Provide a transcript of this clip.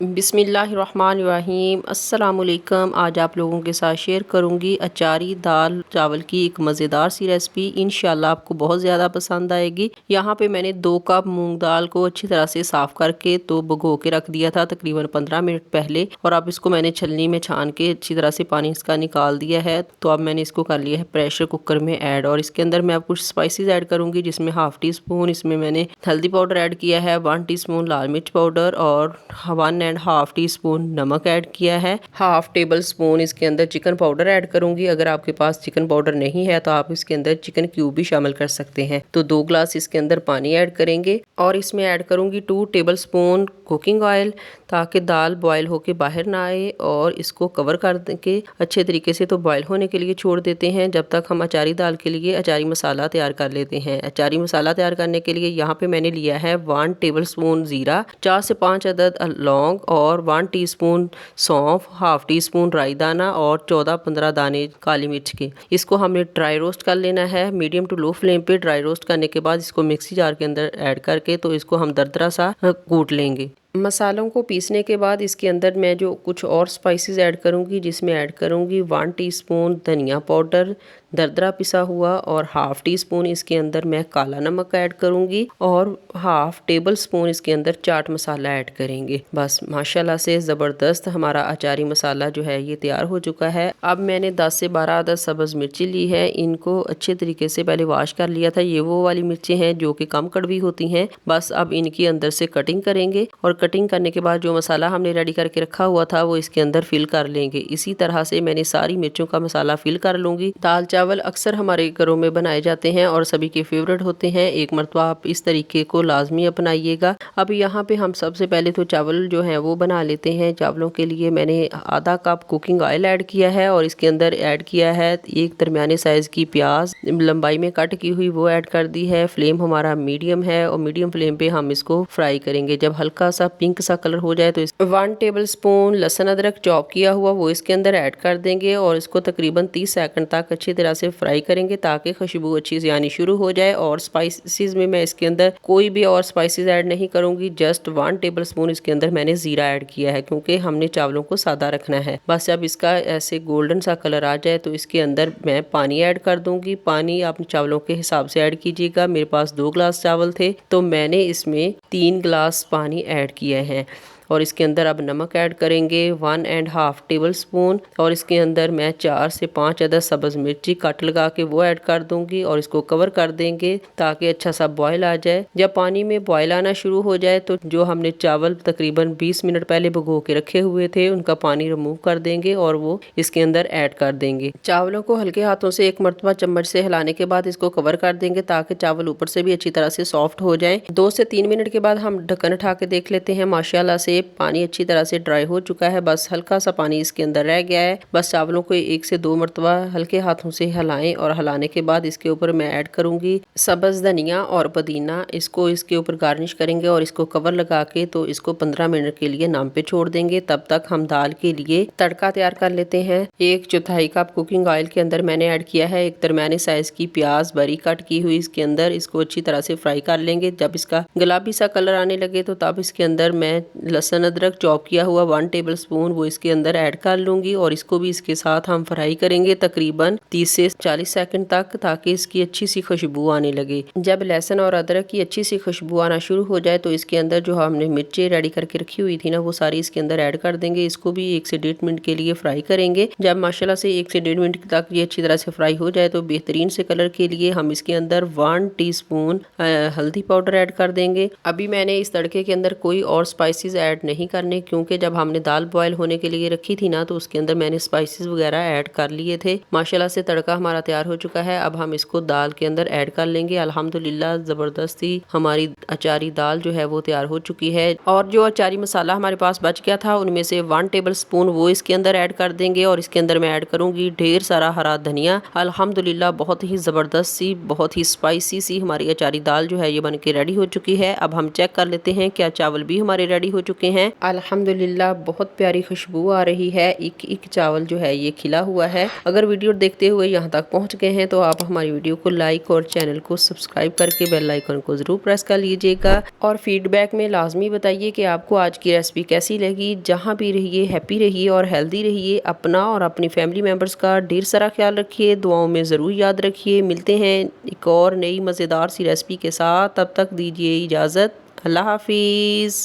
बिस्मिल्लाहिर्रहमानिर्रहीम अस्सलामुअलैकुम। आज आप लोगों के साथ शेयर करूंगी अचारी दाल चावल की एक मज़ेदार सी रेसिपी। इंशाल्लाह आपको बहुत ज़्यादा पसंद आएगी। यहाँ पे मैंने 2 कप मूंग दाल को अच्छी तरह से साफ़ करके तो भिगो के रख दिया था तकरीबन 15 मिनट पहले, और अब इसको मैंने छलनी में छान के अच्छी तरह से पानी इसका निकाल दिया है। तो अब मैंने इसको कर लिया है प्रेशर कुकर में ऐड, और इसके अंदर मैं अब कुछ स्पाइसेस ऐड करूँगी, जिसमें हाफ़ टी स्पून इसमें मैंने हल्दी पाउडर ऐड किया है, 1 टीस्पून लाल मिर्च पाउडर और 1.5 टीस्पून नमक ऐड किया है। हाफ टेबल स्पून इसके अंदर चिकन पाउडर ऐड करूंगी। अगर आपके पास चिकन पाउडर नहीं है तो आप इसके अंदर चिकन क्यूब भी शामिल कर सकते हैं। तो 2 ग्लास इसके अंदर पानी ऐड करेंगे, और इसमें ऐड करूंगी 2 टेबल स्पून कुकिंग ऑयल, ताकि दाल बॉयल होके बाहर ना आए। और इसको कवर कर के अच्छे तरीके से तो बॉयल होने के लिए छोड़ देते हैं, जब तक हम अचारी दाल के लिए अचारी मसाला तैयार कर लेते हैं। अचारी मसाला तैयार करने के लिए यहाँ पे मैंने लिया है 1 टेबल स्पून जीरा, 4 से 5 अदद लौंग और 1 टीस्पून सौंफ, हाफ टी स्पून राई दाना और 14-15 दाने काली मिर्च के। इसको हमने ड्राई रोस्ट कर लेना है। मीडियम टू लो फ्लेम पे ड्राई रोस्ट करने के बाद इसको मिक्सी जार के अंदर ऐड करके तो इसको हम दरदरा सा कूट लेंगे। मसालों को पीसने के बाद इसके अंदर मैं जो कुछ और स्पाइसेस ऐड करूंगी, जिसमें ऐड करूंगी 1 टीस्पून धनिया पाउडर दरदरा पिसा हुआ, और हाफ टी स्पून इसके अंदर मैं काला नमक ऐड करूंगी, और हाफ टेबल स्पून इसके अंदर चाट मसाला ऐड करेंगे। बस माशाल्लाह से ज़बरदस्त हमारा अचारी मसाला जो है ये तैयार हो चुका है। अब मैंने 10 से 12 अदद सब्ज़ मिर्ची ली है, इनको अच्छे तरीके से पहले वॉश कर लिया था। ये वो वाली मिर्ची हैं जो कि कम कड़वी होती हैं। बस अब इनकी अंदर से कटिंग करेंगे, और कटिंग करने के बाद जो मसाला हमने रेडी करके रखा हुआ था वो इसके अंदर फिल कर लेंगे। इसी तरह से मैंने सारी मिर्चों का मसाला फिल कर लूँगी। दाल चावल अक्सर हमारे घरों में बनाए जाते हैं और सभी के फेवरेट होते हैं। एक मरतबा आप इस तरीके को लाजमी अपनाइएगा। अब यहाँ पे हम सबसे पहले तो चावल जो हैं वो बना लेते हैं। चावलों के लिए मैंने आधा कप कुकिंग ऑयल ऐड किया है, और इसके अंदर ऐड किया है एक दरमियाने साइज़ की प्याज लंबाई में कट की हुई, वो ऐड कर दी है। फ्लेम हमारा मीडियम है, और मीडियम फ्लेम पे हम इसको फ्राई करेंगे। जब हल्का सा पिंक सा कलर हो जाए तो 1 टेबल स्पून लहसुन अदरक चॉप किया हुआ वो इसके अंदर ऐड कर देंगे, और इसको तकरीबन 30 सेकंड तक अच्छी तरह से फ्राई करेंगे ताकि खुशबू अच्छी से आनी शुरू हो जाए। और स्पाइसेस में मैं इसके अंदर कोई भी और स्पाइसेस ऐड नहीं करूंगी। जस्ट 1 टेबल स्पून इसके अंदर मैंने जीरा ऐड किया है, क्योंकि हमने चावलों को सादा रखना है। बस जब इसका ऐसे गोल्डन सा कलर आ जाए तो इसके अंदर मैं पानी ऐड कर दूंगी। पानी आप चावलों के हिसाब से ऐड कीजिएगा। मेरे पास 2 ग्लास चावल थे तो मैंने इसमें 3 ग्लास पानी ऐड किए हैं। और इसके अंदर अब नमक ऐड करेंगे 1.5 टेबल स्पून, और इसके अंदर मैं 4 से 5 अदद सब्ज़ मिर्ची कट लगा के वो ऐड कर दूंगी, और इसको कवर कर देंगे ताकि अच्छा सा बॉयल आ जाए। जब पानी में बॉयल आना शुरू हो जाए तो जो हमने चावल तकरीबन 20 मिनट पहले भिगो के रखे हुए थे उनका पानी रिमूव कर देंगे और वो इसके अंदर ऐड कर देंगे। चावलों को हल्के हाथों से एक मरतबा चम्मच से हिलाने के बाद इसको कवर कर देंगे ताकि चावल ऊपर से भी अच्छी तरह से सॉफ्ट हो जाए। 2 से 3 मिनट के बाद हम ढक्कन उठा के देख लेते हैं। माशाल्लाह से पानी अच्छी तरह से ड्राई हो चुका है। बस हल्का सा पानी इसके अंदर रह गया है। बस चावलों को 1 से 2 मरतबा हल्के हाथों से हिलाएं, और हिलाने के बाद इसके ऊपर मैं ऐड करूंगी सब्ज़ धनिया और पुदीना। इसको इसके ऊपर गार्निश करेंगे, और इसको कवर लगा के तो इसको 15 मिनट के लिए नाम पे छोड़ देंगे। तब तक हम दाल के लिए तड़का तैयार कर लेते हैं। 1/4 कप कुकिंग ऑयल के अंदर मैंने ऐड किया है एक दरमियाने साइज की प्याज बारीक कट की हुई। इसके अंदर इसको अच्छी तरह से फ्राई कर लेंगे। जब इसका गुलाबी सा कलर आने लगे तो तब इसके अंदर मैं लहसुन अदरक चॉप किया हुआ 1 टेबल स्पून वो इसके अंदर ऐड कर लूंगी, और इसको भी इसके साथ हम फ्राई करेंगे तकरीबन 30 से 40 सेकंड तक, ताकि इसकी अच्छी सी खुशबू आने लगे। जब लहसुन और अदरक की अच्छी सी खुशबू आना शुरू हो जाए तो इसके अंदर जो हमने मिर्चें रेडी करके रखी हुई थी ना वो सारी इसके अंदर ऐड कर देंगे। इसको भी 1 से 1.5 मिनट के लिए फ्राई करेंगे। जब माशाल्लाह से 1 से 1.5 मिनट तक ये अच्छी तरह से फ्राई हो जाए तो बेहतरीन से कलर के लिए हम इसके अंदर 1 टीस्पून हल्दी पाउडर ऐड कर देंगे। अभी मैंने इस तड़के के अंदर कोई और स्पाइसेस ऐड नहीं करने, क्योंकि जब हमने दाल बॉयल होने के लिए रखी थी ना तो उसके अंदर मैंने स्पाइसेस वगैरह ऐड कर लिए थे। माशाल्लाह से तड़का हमारा तैयार हो चुका है। अब हम इसको दाल के अंदर ऐड कर लेंगे। अल्हम्दुलिल्लाह ज़बरदस्ती हमारी अचारी दाल जो है वो तैयार हो चुकी है। और जो अचारी मसाला हमारे पास बच गया था उनमें से 1 टेबल स्पून वो इसके अंदर ऐड कर देंगे, और इसके अंदर मैं ऐड करूंगी ढेर सारा हरा धनिया। अल्हम्दुलिल्लाह बहुत ही ज़बरदस्त सी बहुत ही स्पाइसी सी हमारी अचारी दाल जो है ये बन के रेडी हो चुकी है। अब हम चेक कर लेते हैं क्या चावल भी हमारे रेडी हो चुके चुके हैं। अल्हम्दुलिल्लाह बहुत प्यारी खुशबू आ रही है। एक चावल जो है ये खिला हुआ है। अगर वीडियो देखते हुए यहाँ तक पहुँच गए हैं तो आप हमारी वीडियो को लाइक और चैनल को सब्सक्राइब करके बेल आइकन को ज़रूर प्रेस कर लीजिएगा और फीडबैक में लाजमी बताइए कि आपको आज की रेसिपी कैसी लगी। जहाँ भी रहिए हैप्पी रहिए और हेल्दी रहिए। अपना और अपनी फैमिली मेम्बर्स का ढेर सारा ख्याल रखिए। दुआओं में ज़रूर याद रखिए। मिलते हैं एक और नई मज़ेदार सी रेसिपी के साथ। तब तक दीजिए इजाज़त। अल्लाह हाफिज़।